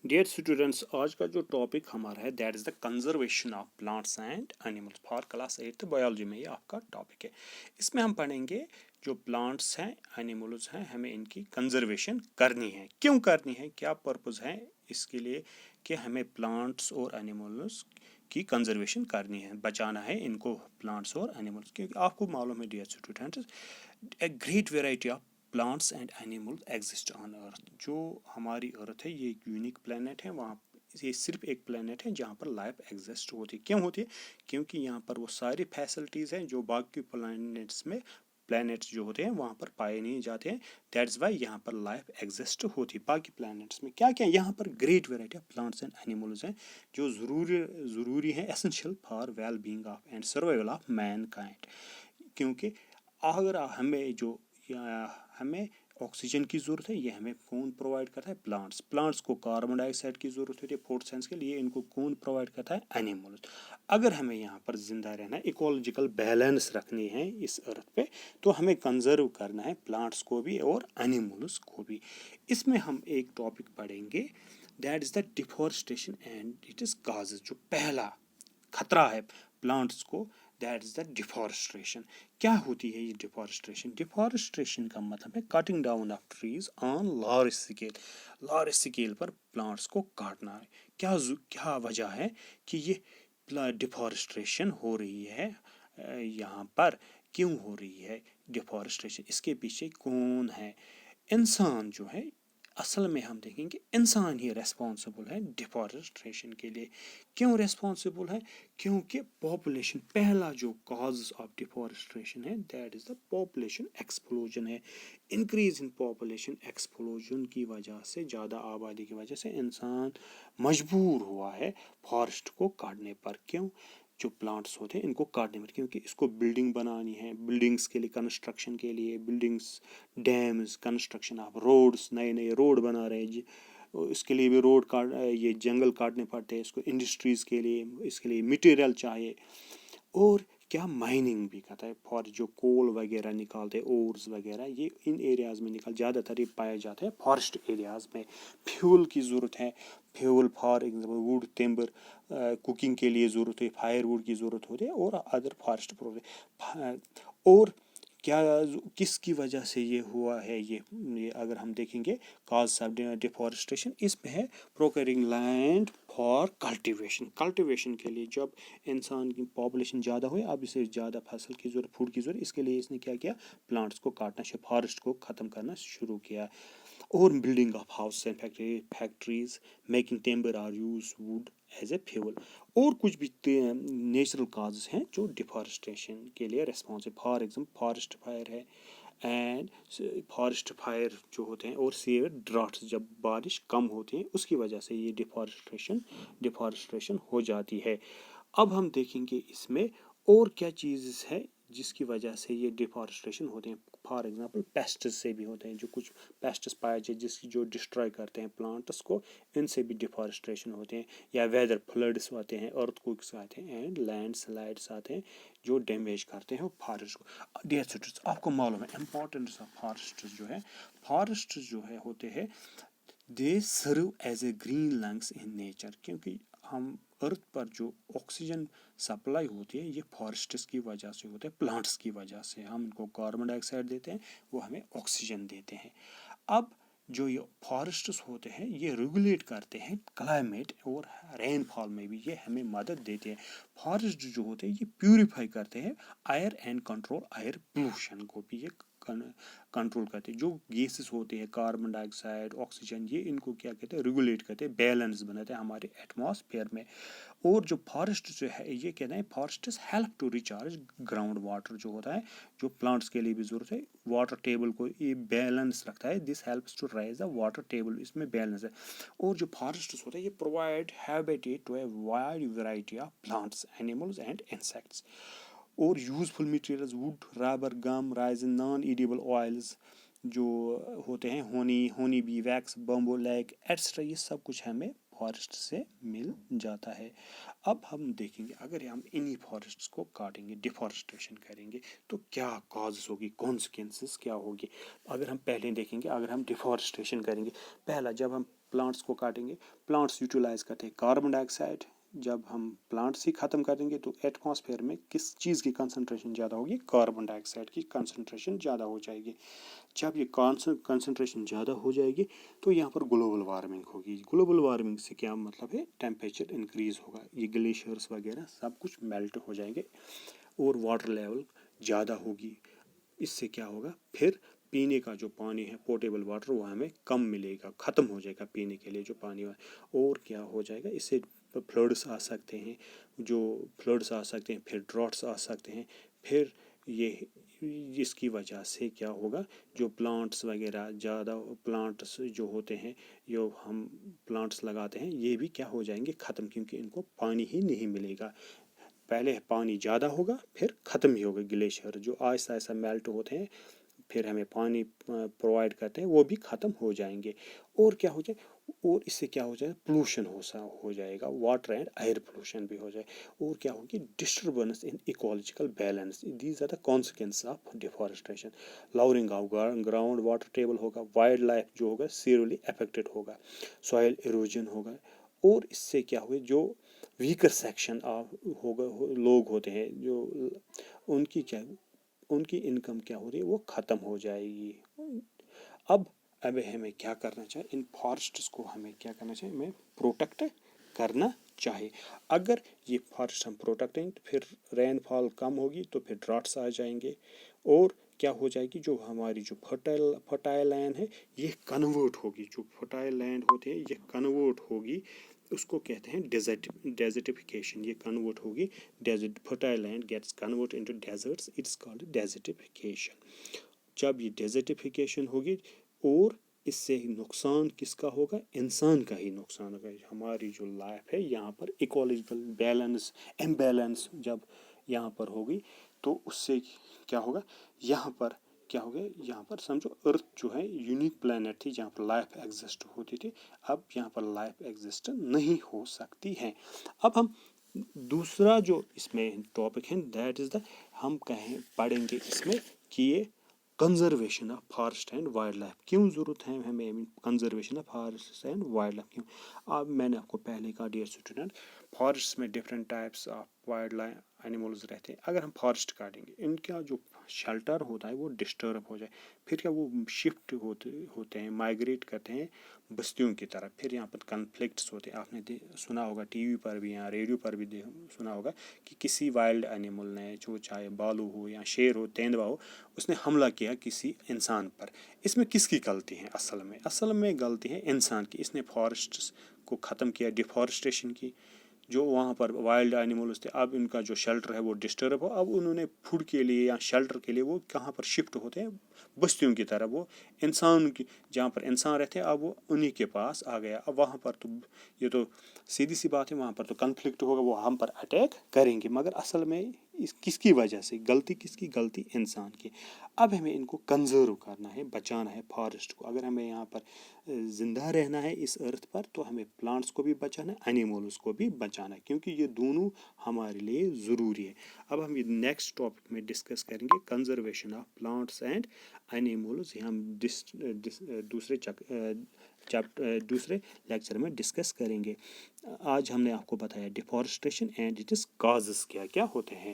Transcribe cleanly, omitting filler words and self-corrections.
Dear students, आज का जो टॉपिक हमारा है that is the conservation of plants and animals for class 8 biology में ये आपका टॉपिक है। इसमें हम पढ़ेंगे जो प्लांट्स हैं, एनिमल्स हैं, हमें इनकी कंजर्वेशन करनी है। क्यों करनी है, क्या पर्पस है इसके लिए कि हमें प्लांट्स और एनिमल्स की कंजर्वेशन करनी है, बचाना है इनको, प्लांट्स और एनिमल्स। क्योंकि आपको मालूम है dear students, a great variety of plants and animals exist on earth. जो हमारी अर्थ है ये एक यूनिक प्लेनेट है, वहाँ ये सिर्फ एक प्लेनेट है जहाँ पर लाइफ एग्जिस्ट होती है। क्यों होती है? क्योंकि यहाँ पर वो सारी फैसिलिटीज़ हैं जो बाकी प्लैनेट्स जो होते हैं वहाँ पर पाए नहीं जाते हैं। दैट्स वाई यहाँ पर लाइफ एग्जिस्ट होती है। बाकी प्लैनेट्स में क्या क्या यहाँ पर great variety of plants and animals हैं जो ज़रूरी है, essential for well being of and survival of man kind. क्योंकि अगर हमें ऑक्सीजन की ज़रूरत है, ये हमें कौन प्रोवाइड करता है? प्लांट्स को कार्बन डाइऑक्साइड की ज़रूरत होती है फोटोसिंथेसिस के लिए, इनको कौन प्रोवाइड करता है? एनिमल्स। अगर हमें यहाँ पर जिंदा रहना है, इकोलॉजिकल बैलेंस रखनी है इस अर्थ पे, तो हमें कंजर्व करना है प्लांट्स को भी और एनिमल्स को भी। इसमें हम एक टॉपिक पढ़ेंगे that is the deforestation and it is causes. जो पहला खतरा है प्लांट्स को, दैट इज़ द डिफॉरेस्टेशन। क्या होती है ये डिफॉरेस्टेशन? डिफॉरेस्टेशन का मतलब है cutting down of trees on large scale. Large scale पर प्लांट्स को काटना है। क्या वजह है कि ये डिफॉरेस्टेशन हो रही है? यहाँ पर क्यों हो रही है डिफॉरेस्टेशन? इसके पीछे कौन है? इंसान जो है, असल में हम देखेंगे इंसान ही रेस्पॉन्सिबल है डिफॉरेस्टेशन के लिए। क्यों रेस्पॉन्सिबल है? क्योंकि पॉपुलेशन, पहला जो कॉज ऑफ डिफॉरेस्टेशन है that is the population explosion है। इंक्रीज इन पॉपुलेशन एक्सप्लोजन की वजह से, ज़्यादा आबादी की वजह से इंसान मजबूर हुआ है फॉरेस्ट को काटने पर। क्यों? जो प्लांट्स होते हैं इनको काटने पर, क्योंकि इसको बिल्डिंग बनानी है, बिल्डिंग्स के लिए, कंस्ट्रक्शन के लिए, buildings, dams, construction of roads, नए नए रोड बना रहे हैं, इसके लिए भी ये जंगल काटने पड़ते हैं इसको, इंडस्ट्रीज़ के लिए, इसके लिए मटेरियल चाहिए। और क्या माइनिंग भी करता है, फॉर जो कोल वगैरह निकालते हैं, ओर्स वगैरह, ये इन एरियाज़ में ज़्यादातर ये पाया जाता है फॉरेस्ट एरियाज़ में। फ्यूल की ज़रूरत है, fuel for example would, timber, cooking के लिए ज़रूरत है, फायर वुड की ज़रूरत होती है और अदर फॉरेस्ट प्रोडक्ट। और क्या, किसकी वजह से ये हुआ है? ये अगर हम देखेंगे काज ऑफ डिफॉरेस्टेशन, इसमें है प्रोक्योरिंग लैंड फॉर कल्टिवेशन के लिए। जब इंसान की पॉपुलेशन ज़्यादा हुई, अब इसे ज़्यादा फसल की ज़रूरत, फूड की ज़रूरत, इसके लिए इसने क्या किया? प्लांट्स को काटना, फॉरेस्ट को ख़त्म करना शुरू किया। और building of house and factories, making timber or use wood as a fuel. और कुछ भी नेचुरल काजेस हैं जो डिफॉरेस्टेशन के लिए responsible. For example forest fire है, एंड फॉरेस्ट फायर जो होते हैं, और सीवियर ड्राफ्ट, जब बारिश कम होती है उसकी वजह से ये डिफॉरेस्टेशन हो जाती है। अब हम देखेंगे इसमें और क्या चीज़ है जिसकी वजह से ये डिफॉरेस्टेशन होते हैं। फॉर एग्जांपल पेस्ट्स से भी होते हैं, जो कुछ पेस्ट्स पाए जाए जिसकी जो डिस्ट्रॉय करते हैं प्लांट्स को, इनसे भी डिफॉरेस्टेशन होते हैं। या वेदर फ्लड्स आते हैं, अर्थक्वेक्स आते हैं, एंड लैंड स्लाइड्स आते हैं जो डैमेज करते हैं फॉरेस्ट को। डियर स्टूडेंट्स, आपको मालूम है इंपॉर्टेंस ऑफ फॉरेस्ट जो है, फॉरेस्ट जो है होते हैं, they serve as a green lungs in nature. क्योंकि हम अर्थ पर जो ऑक्सीजन सप्लाई होती है ये फॉरेस्ट्स की वजह से होते हैं, प्लांट्स की वजह से। हम इनको कार्बन डाइऑक्साइड देते हैं, वो हमें ऑक्सीजन देते हैं। अब जो ये फॉरेस्ट्स होते हैं ये रेगुलेट करते हैं क्लाइमेट और रेनफॉल में भी, ये हमें मदद देते हैं। फॉरेस्ट जो होते हैं ये प्यूरिफाई करते हैं air and control air pollution को भी ये कंट्रोल करते हैं। जो गैसेस होते हैं, कार्बन डाइऑक्साइड, ऑक्सीजन, ये इनको क्या कहते हैं? रेगुलेट करते हैं, बैलेंस बनाते हैं हमारे एटमॉस्फेयर में। और जो फॉरेस्ट जो है ये कहते हैं forests help to recharge ground water जो होता है, जो प्लांट्स के लिए भी ज़रूरत है, वाटर टेबल को ये बैलेंस रखता है। This helps to rise the water table, इसमें बैलेंस है। और जो फॉरेस्ट्स होता है ये provide habitat to a wide variety of plants, animals and insects. और useful materials wood, rubber, gum, resin, non edible oils जो होते हैं, honey bee wax, bamboo lac etcetera, ये सब कुछ हमें فارسٹ سے مل جاتا ہے. اب ہم دیکھیں گے اگر ہم انہی فارسٹس کو کاٹیں گے، ڈیفارسٹریشن کریں گے تو کیا کازز ہوگی، کانسیکوینسز کیا ہوگی. اگر ہم پہلے دیکھیں گے، اگر ہم ڈیفارسٹریشن کریں گے، پہلا جب ہم پلانٹس کو کاٹیں گے، پلانٹس یوٹیلائز کرتے ہیں کاربن ڈائی آکسائڈ. جب ہم پلانٹس ہی ختم کر دیں گے تو ایٹماسفیئر میں کس چیز کی کنسنٹریشن زیادہ ہوگی؟ کاربن ڈائی آکسائڈ کی کنسنٹریشن زیادہ ہو جائے گی. جب یہ کنسنٹریشن زیادہ ہو جائے گی تو یہاں پر گلوبل وارمنگ ہوگی. گلوبل وارمنگ سے کیا مطلب ہے؟ ٹیمپریچر انکریز ہوگا، یہ گلیشیئرس وغیرہ سب کچھ میلٹ ہو جائیں گے اور واٹر لیول زیادہ ہوگی. اس سے کیا ہوگا؟ پھر پینے کا جو پانی ہے پوٹیبل واٹر وہ ہمیں کم ملے گا، ختم ہو جائے گا پینے کے لیے جو پانی ہے. اور کیا ہو جائے گا؟ اس سے فلڈس آ سکتے ہیں، پھر ڈراٹس آ سکتے ہیں. پھر یہ اس کی وجہ سے کیا ہوگا؟ جو پلانٹس وغیرہ، زیادہ پلانٹس جو ہوتے ہیں، جو ہم پلانٹس لگاتے ہیں، یہ بھی کیا ہو جائیں گے؟ ختم، کیونکہ ان کو پانی ہی نہیں ملے گا. پہلے پانی زیادہ ہوگا پھر ختم ہی ہوگا. گلیشیئر جو آہستہ آہستہ میلٹ ہوتے ہیں پھر ہمیں پانی پرووائڈ کرتے ہیں وہ بھی ختم ہو جائیں گے. اور کیا ہو جائے؟ اور اس سے کیا ہو جائے؟ پولوشن ہو جائے گا، واٹر اینڈ ایئر پولوشن بھی ہو جائے. اور کیا ہوگی؟ Disturbance in ecological balance. These are the consequence of deforestation. Lowering of ground water table ہوگا، وائلڈ لائف جو ہوگا سیویرلی افیکٹڈ ہوگا، سوائل ایروجن ہوگا. اور اس سے کیا ہوگا؟ جو ویکر سیکشن آف لوگ ہوتے ہیں، جو ان کی انکم کیا ہو رہی ہے؟ وہ ختم ہو جائے گی. اب ہمیں کیا کرنا چاہیے؟ ان فارسٹس کو ہمیں کیا کرنا چاہیے؟ ہمیں پروٹیکٹ کرنا چاہیے. اگر یہ فارسٹ ہم پروٹیکٹ کریں تو پھر رین فال کم ہوگی تو پھر ڈراٹس آ جائیں گے. اور کیا ہو جائے گی؟ جو ہماری جو فرٹائل لینڈ ہے یہ کنورٹ ہوگی. جو فرٹائل لینڈ ہوتی ہے یہ کنورٹ ہوگی، اس کو کہتے ہیں ڈیزرٹیفیکیشن. یہ کنورٹ ہوگی desert. Fertile land gets convert into deserts, it's called desertification. جب یہ ڈیزرٹیفیکیشن ہوگی، اور اس سے نقصان کس کا ہوگا؟ انسان کا ہی نقصان ہوگا. ہماری جو لائف ہے یہاں پر ایکولوجیکل امبیلنس جب یہاں پر ہوگی تو اس سے کیا ہوگا؟ یہاں پر کیا ہوگا؟ یہاں پر سمجھو ارتھ جو ہے یونیک پلانٹ تھی جہاں پر لائف ایگزسٹ ہوتی تھی، اب یہاں پر لائف ایگزسٹ نہیں ہو سکتی ہے. اب ہم دوسرا جو اس میں ٹاپک ہے دیٹ از ہم پڑھیں گے اس میں کہ یہ conservation of forest and wildlife. کیوں ضرورت ہے ہمیں conservation of forest and wildlife کیوں؟ اب میں نے آپ کو پہلے کہا ڈیئر اسٹوڈنٹ، فارسٹ میں different types of wildlife animals رہتے ہیں. اگر ہم فارسٹ کاٹیں گے ان کا جو شیلٹر ہوتا ہے وہ ڈسٹرب ہو جائے، پھر کیا وہ شفٹ ہوتے ہیں، مائگریٹ کرتے ہیں بستیوں کی طرف. پھر یہاں پر کنفلکٹس ہوتے ہیں. آپ نے سنا ہوگا ٹی وی پر بھی یا ریڈیو پر بھی سنا ہوگا کہ کسی وائلڈ اینیمل نے، جو چاہے بالو ہو یا شیر ہو، تیندوا ہو، اس نے حملہ کیا کسی انسان پر. اس میں کس کی غلطی ہے؟ اصل میں غلطی ہے انسان کی. اس نے فارسٹس کو ختم کیا، ڈیفارسٹریشن کی. جو وہاں پر وائلڈ اینیملز تھے اب ان کا جو شیلٹر ہے وہ ڈسٹرب ہو. اب انہوں نے فوڈ کے لیے یا شیلٹر کے لیے وہ کہاں پر شفٹ ہوتے ہیں؟ بستیوں کی طرف. وہ انسان کی جہاں پر انسان رہتے ہیں اب وہ انہی کے پاس آ گیا. اب وہاں پر تو یہ تو سیدھی سی بات ہے، وہاں پر تو کنفلکٹ ہوگا، وہ ہم پر اٹیک کریں گے. مگر اصل میں کس کی وجہ سے غلطی؟ کس کی غلطی؟ انسان کی. اب ہمیں ان کو کنزرو کرنا ہے، بچانا ہے فارسٹ کو. اگر ہمیں یہاں پر زندہ رہنا ہے اس ارتھ پر تو ہمیں پلانٹس کو بھی بچانا ہے، اینیملس کو بھی بچانا ہے، کیونکہ یہ دونوں ہمارے لیے ضروری ہے. اب ہم یہ نیکسٹ ٹاپک میں ڈسکس کریں گے conservation of plants and animals. یہ ہم دوسرے لیکچر میں ڈسکس کریں گے. آج ہم نے آپ کو بتایا ڈیفارسٹریشن اینڈ اٹس کازز کیا کیا ہوتے ہیں.